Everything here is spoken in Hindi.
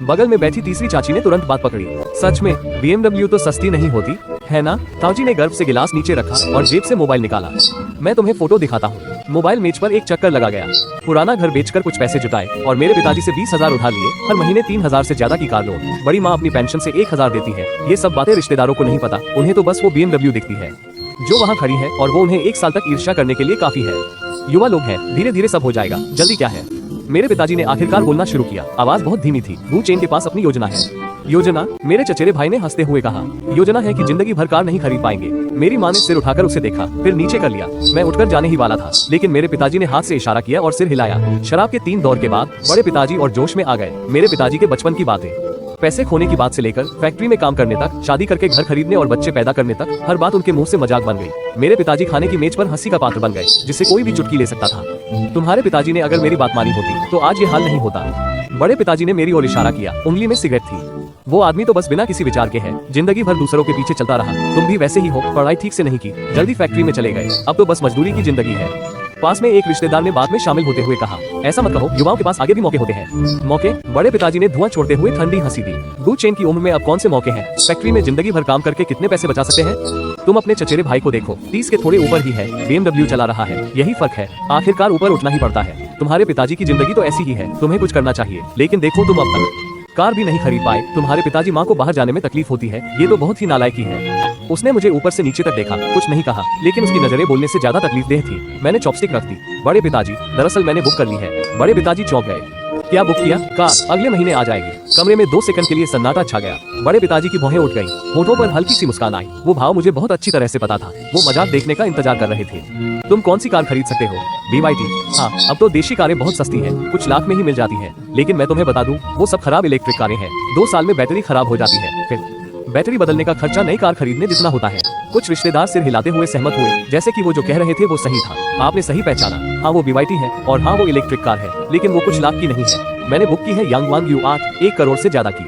बगल में बैठी तीसरी चाची ने तुरंत बात पकड़ी। सच में BMW तो सस्ती नहीं होती है ना? ताऊजी ने गर्व से गिलास नीचे रखा और जेब से मोबाइल निकाला। मैं तुम्हें फोटो दिखाता हूँ। मोबाइल मेज पर एक चक्कर लगा गया। पुराना घर बेचकर कुछ पैसे जुटाए और मेरे पिताजी से 20,000 उधार लिए। हर महीने 3,000 से ज्यादा की कार लोन। बड़ी माँ अपनी पेंशन से 1,000 देती है। ये सब बातें रिश्तेदारों को नहीं पता, उन्हें तो बस वो BMW दिखती है जो वहाँ खड़ी है, और वो उन्हें 1 साल तक ईर्ष्या करने के लिए काफी है। युवा लोग हैं, धीरे धीरे सब हो जाएगा, जल्दी क्या है? मेरे पिताजी ने आखिरकार बोलना शुरू किया। आवाज बहुत धीमी थी। वो चेन के पास अपनी योजना है। योजना? मेरे चचेरे भाई ने हंसते हुए कहा। योजना है कि जिंदगी भर कार नहीं खरीद पाएंगे। मेरी माँ ने सिर उठाकर उसे देखा, फिर नीचे कर लिया। मैं उठकर जाने ही वाला था, लेकिन मेरे पिताजी ने हाथ से इशारा किया और सिर हिलाया। शराब के 3 दौर के बाद बड़े पिताजी और जोश में आ गए। मेरे पिताजी के बचपन की बातें, पैसे खोने की बात से लेकर फैक्ट्री में काम करने तक, शादी करके घर खरीदने और बच्चे पैदा करने तक, हर बात उनके मुंह से मजाक बन गई। मेरे पिताजी खाने की मेज पर हंसी का पात्र बन गए, जिससे कोई भी चुटकी ले सकता था। तुम्हारे पिताजी ने अगर मेरी बात मानी होती तो आज ये हाल नहीं होता। बड़े पिताजी ने मेरी ओर इशारा किया। उंगली में सिगरेट थी। वो आदमी तो बस बिना किसी विचार के है, जिंदगी भर दूसरों के पीछे चलता रहा। तुम भी वैसे ही हो, पढ़ाई ठीक से नहीं की, जल्दी फैक्ट्री में चले गए, अब तो बस मजदूरी की जिंदगी है। पास में एक रिश्तेदार ने बात में शामिल होते हुए कहा, ऐसा मत कहो, युवाओं के पास आगे भी मौके होते हैं। मौके? बड़े पिताजी ने धुआं छोड़ते हुए ठंडी हंसी दी। दूध चेन की उम्र में अब कौन से मौके हैं? फैक्ट्री में जिंदगी भर काम करके कितने पैसे बचा सकते हैं? तुम अपने चचेरे भाई को देखो, 30 के थोड़े ऊपर ही है, BMW चला रहा है। यही फर्क है, आखिरकार ऊपर उठना ही पड़ता है। तुम्हारे पिताजी की जिंदगी तो ऐसी ही है, तुम्हें कुछ करना चाहिए। लेकिन देखो, तुम अब तक कार भी नहीं खरीद पाए। तुम्हारे पिताजी माँ को बाहर जाने में तकलीफ होती है, ये तो बहुत ही नालायकी है। उसने मुझे ऊपर से नीचे तक देखा, कुछ नहीं कहा, लेकिन उसकी नजरें बोलने से ज्यादा तकलीफ देह थी। मैंने चॉपस्टिक रख दी। बड़े पिताजी, दरअसल मैंने बुक कर ली है। बड़े पिताजी चौंक गए। क्या बुक किया? कार अगले महीने आ जाएगी। कमरे में 2 सेकंड के लिए सन्नाटा छा गया। बड़े पिताजी की भौहें उठ गईं, होठों पर हल्की सी मुस्कान आई। वो भाव मुझे बहुत अच्छी तरह से पता था। वो मजाक देखने का इंतजार कर रहे थे। तुम कौन सी कार खरीद सकते हो? BYD। हाँ, अब तो देशी कारें बहुत सस्ती हैं, कुछ लाख में ही मिल जाती हैं। लेकिन मैं तुम्हें बता दूं, वो सब खराब इलेक्ट्रिक कारें हैं। 2 साल में बैटरी खराब हो जाती है, फिर बैटरी बदलने का खर्चा नई कार खरीदने जितना होता है। कुछ रिश्तेदार सिर हिलाते हुए सहमत हुए, जैसे कि वो जो कह रहे थे वो सही था। आपने सही पहचाना। हाँ, वो BYD है और हाँ, वो इलेक्ट्रिक कार है, लेकिन वो कुछ लाख की नहीं है। मैंने बुक की है यांगवांग U8, 1 करोड़ से ज्यादा की।